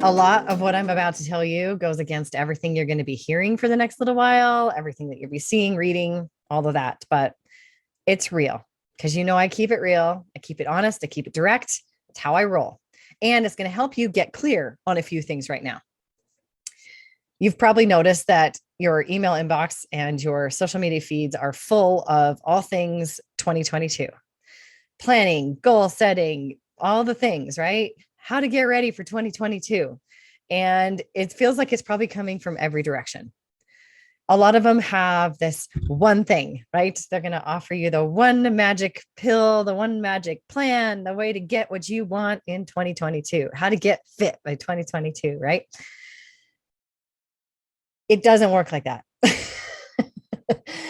A lot of what I'm about to tell you goes against everything you're going to be hearing for the next little while, everything that you'll be seeing, reading, all of that. But it's real because I keep it real. I keep it honest. I keep it direct. It's how I roll. And it's going to help you get clear on a few things right now. You've probably noticed that your email inbox and your social media feeds are full of all things 2022 planning, goal setting, all the things, right? How to get ready for 2022. And it feels like it's probably coming from every direction. A lot of them have this one thing, right? They're going to offer you the one magic pill, the one magic plan, the way to get what you want in 2022, how to get fit by 2022, right? It doesn't work like that.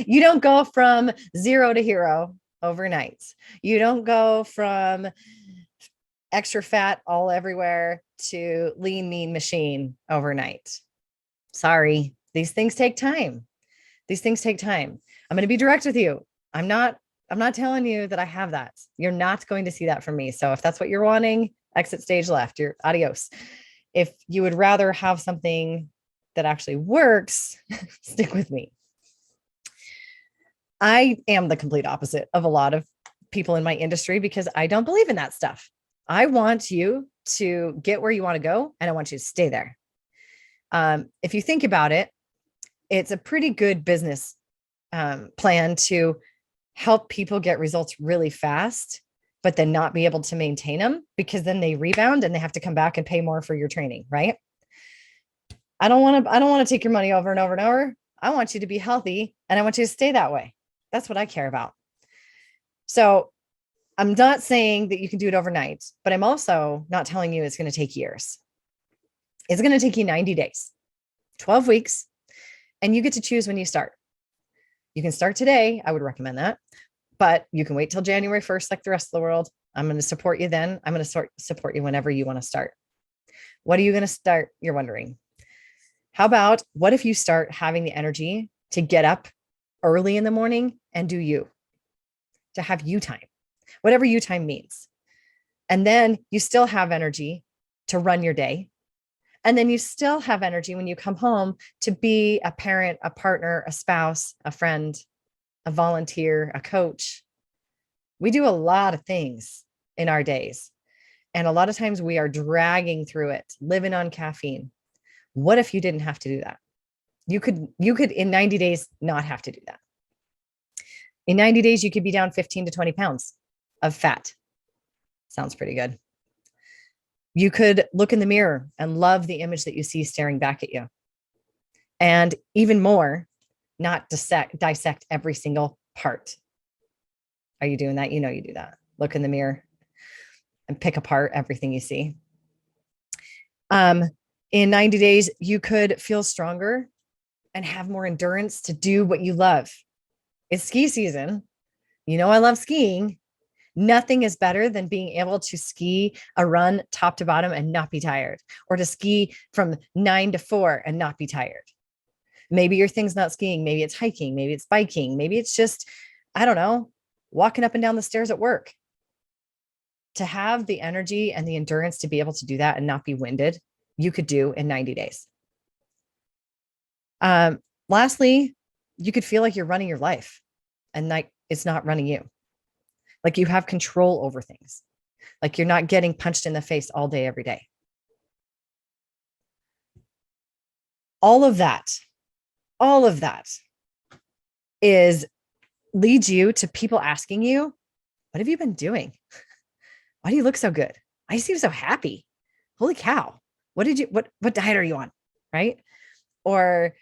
You don't go from zero to hero overnight. You don't go from extra fat all everywhere to lean, mean machine overnight. Sorry, these things take time. These things take time. I'm going to be direct with you. I'm not telling you that I have that. You're not going to see that from me. So if that's what you're wanting, exit stage left. You're adios. If you would rather have something that actually works, stick with me. I am the complete opposite of a lot of people in my industry because I don't believe in that stuff. I want you to get where you want to go and I want you to stay there. If you think about it, it's a pretty good business plan to help people get results really fast, but then not be able to maintain them because then they rebound and they have to come back and pay more for your training, right? I don't want to take your money over and over and over. I want you to be healthy and I want you to stay that way. That's what I care about. So I'm not saying that you can do it overnight, but I'm also not telling you it's going to take years. It's going to take you 90 days, 12 weeks, and you get to choose when you start. You can start today. I would recommend that, but you can wait till January 1st, like the rest of the world. I'm going to support you then. I'm going to support you whenever you want to start. What are you going to start? You're wondering. How about what if you start having the energy to get up early in the morning and do you, to have you time, whatever you time means. And then you still have energy to run your day. And then you still have energy when you come home to be a parent, a partner, a spouse, a friend, a volunteer, a coach. We do a lot of things in our days. And a lot of times we are dragging through it, living on caffeine. What if you didn't have to do that? You could in 90 days not have to do that. In 90 days, you could be down 15 to 20 pounds of fat. Sounds pretty good. You could look in the mirror and love the image that you see staring back at you. And even more, not dissect every single part. Are you doing that? You know you do that. Look in the mirror and pick apart everything you see. In 90 days, you could feel stronger and have more endurance to do what you love. It's ski season. I love skiing. Nothing is better than being able to ski a run top to bottom and not be tired, or to ski from 9 to 4 and not be tired. Maybe your thing's not skiing. Maybe it's hiking. Maybe it's biking. Maybe it's just, I don't know, walking up and down the stairs at work. To have the energy and the endurance to be able to do that and not be winded, you could do in 90 days. Lastly, you could feel like you're running your life and like it's not running you. Like you have control over things. Like you're not getting punched in the face all day, every day. All of that is leads you to people asking you, what have you been doing? Why do you look so good? I seem so happy. Holy cow. What diet are you on? Right? Or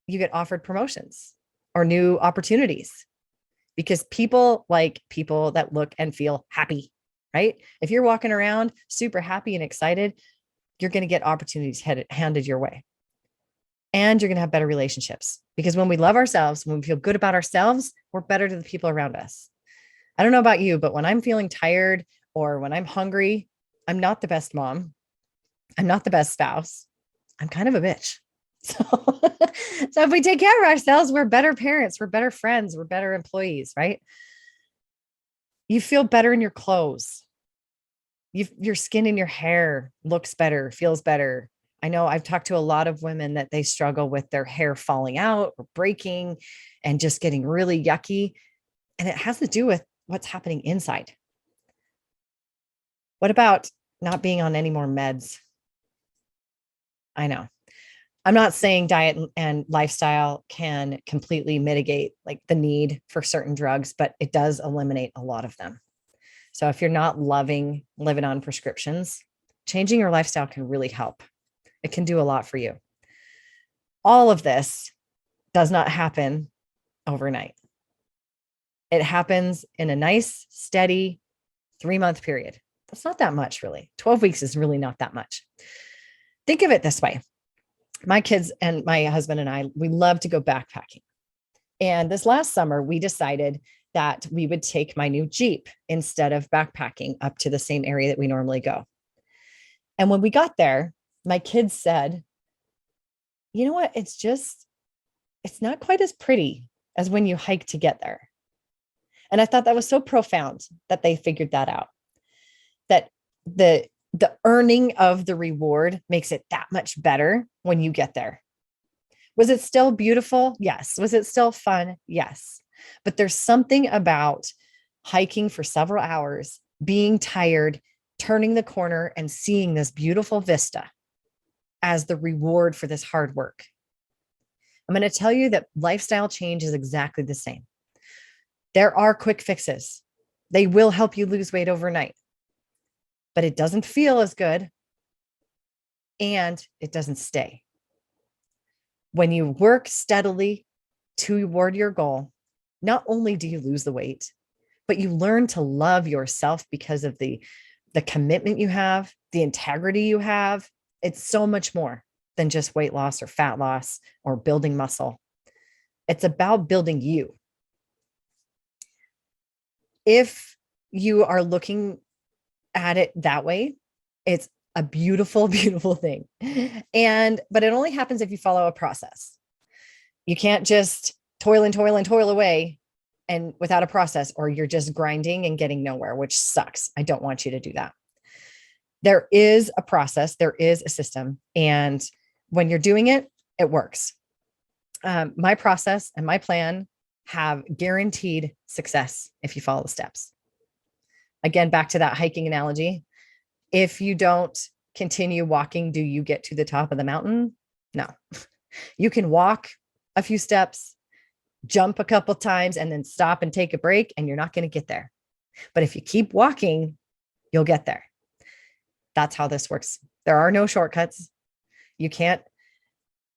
you get offered promotions or new opportunities because people like people that look and feel happy, right? If you're walking around super happy and excited, you're going to get opportunities handed your way. And you're going to have better relationships because when we love ourselves, when we feel good about ourselves, we're better to the people around us. I don't know about you, but when I'm feeling tired or when I'm hungry, I'm not the best mom. I'm not the best spouse. I'm kind of a bitch. So, so if we take care of ourselves, we're better parents, we're better friends, we're better employees, right? You feel better in your clothes. Your skin and your hair looks better, feels better. I know I've talked to a lot of women that they struggle with their hair falling out or breaking and just getting really yucky. And it has to do with what's happening inside. What about not being on any more meds? I know. I'm not saying diet and lifestyle can completely mitigate like the need for certain drugs, but it does eliminate a lot of them. So if you're not loving living on prescriptions, changing your lifestyle can really help. It can do a lot for you. All of this does not happen overnight. It happens in a nice, steady 3-month period. That's not that much, really. 12 weeks is really not that much. Think of it this way. My kids and my husband and I, we love to go backpacking. And this last summer, we decided that we would take my new Jeep instead of backpacking up to the same area that we normally go. And when we got there, my kids said, you know what? It's not quite as pretty as when you hike to get there. And I thought that was so profound that they figured that out, that the earning of the reward makes it that much better when you get there. Was it still beautiful? Yes. Was it still fun? Yes. But there's something about hiking for several hours, being tired, turning the corner and seeing this beautiful vista as the reward for this hard work. I'm going to tell you that lifestyle change is exactly the same. There are quick fixes. They will help you lose weight overnight, but it doesn't feel as good and it doesn't stay. When you work steadily toward your goal, not only do you lose the weight, but you learn to love yourself because of the commitment you have, the integrity you have. It's so much more than just weight loss or fat loss or building muscle. It's about building you. If you are looking at it that way, it's a beautiful, beautiful thing. But it only happens if you follow a process. You can't just toil away and without a process, or you're just grinding and getting nowhere, which sucks. I don't want you to do that. There is a process, there is a system. And when you're doing it, it works. My process and my plan have guaranteed success if you follow the steps. Again, back to that hiking analogy. If you don't continue walking, do you get to the top of the mountain? No. You can walk a few steps, jump a couple times, and then stop and take a break, and you're not going to get there. But if you keep walking, you'll get there. That's how this works. There are no shortcuts. You can't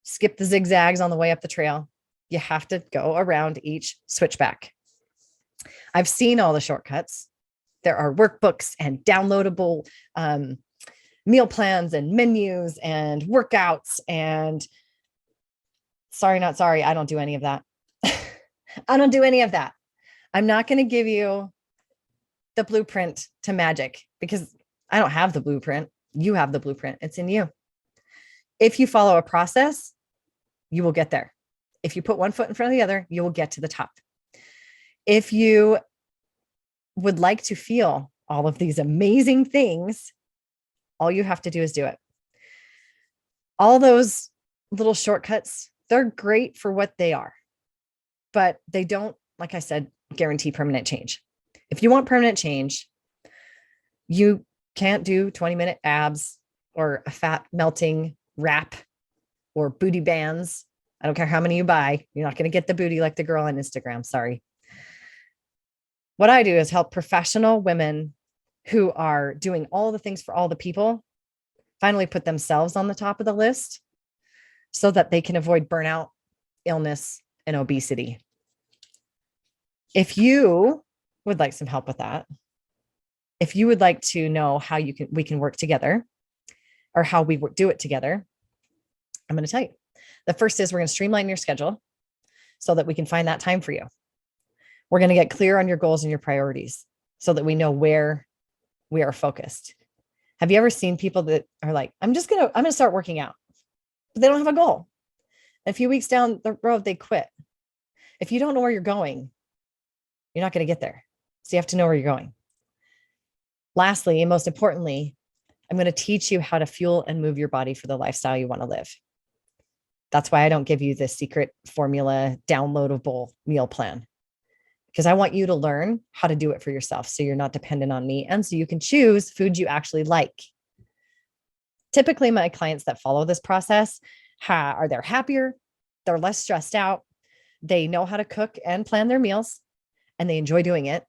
skip the zigzags on the way up the trail. You have to go around each switchback. I've seen all the shortcuts. There are workbooks and downloadable meal plans and menus and workouts. And sorry, not sorry, I don't do any of that. I don't do any of that. I'm not going to give you the blueprint to magic because I don't have the blueprint. You have the blueprint. It's in you. If you follow a process, you will get there. If you put one foot in front of the other, you will get to the top. If you would like to feel all of these amazing things, all you have to do is do it. All those little shortcuts, they're great for what they are, but they don't, like I said, guarantee permanent change. If you want permanent change, you can't do 20-minute abs or a fat melting wrap or booty bands. I don't care how many you buy. You're not going to get the booty like the girl on Instagram. Sorry. What I do is help professional women who are doing all the things for all the people finally put themselves on the top of the list so that they can avoid burnout, illness, and obesity. If you would like some help with that, if you would like to know how we can work together or how we do it together, I'm going to tell you. The first is we're going to streamline your schedule so that we can find that time for you. We're going to get clear on your goals and your priorities so that we know where we are focused. Have you ever seen people that are like, I'm going to start working out, but they don't have a goal. A few weeks down the road, they quit. If you don't know where you're going, you're not going to get there. So you have to know where you're going. Lastly, and most importantly, I'm going to teach you how to fuel and move your body for the lifestyle you want to live. That's why I don't give you this secret formula downloadable meal plan, because I want you to learn how to do it for yourself so you're not dependent on me and so you can choose foods you actually like. Typically, my clients that follow this process are they're happier, they're less stressed out, they know how to cook and plan their meals, and they enjoy doing it.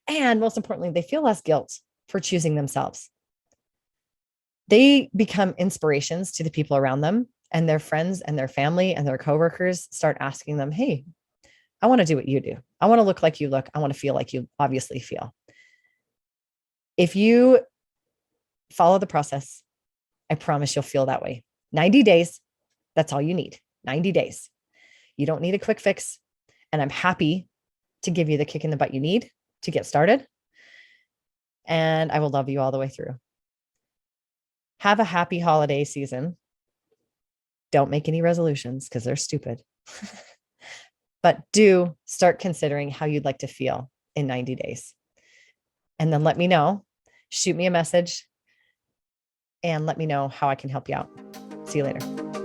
And most importantly, they feel less guilt for choosing themselves. They become inspirations to the people around them, and their friends and their family and their coworkers start asking them, hey, I want to do what you do. I want to look like you look. I want to feel like you obviously feel. If you follow the process, I promise you'll feel that way. 90 days, that's all you need. 90 days. You don't need a quick fix. And I'm happy to give you the kick in the butt you need to get started. And I will love you all the way through. Have a happy holiday season. Don't make any resolutions because they're stupid. But do start considering how you'd like to feel in 90 days. And then let me know. Shoot me a message and let me know how I can help you out. See you later.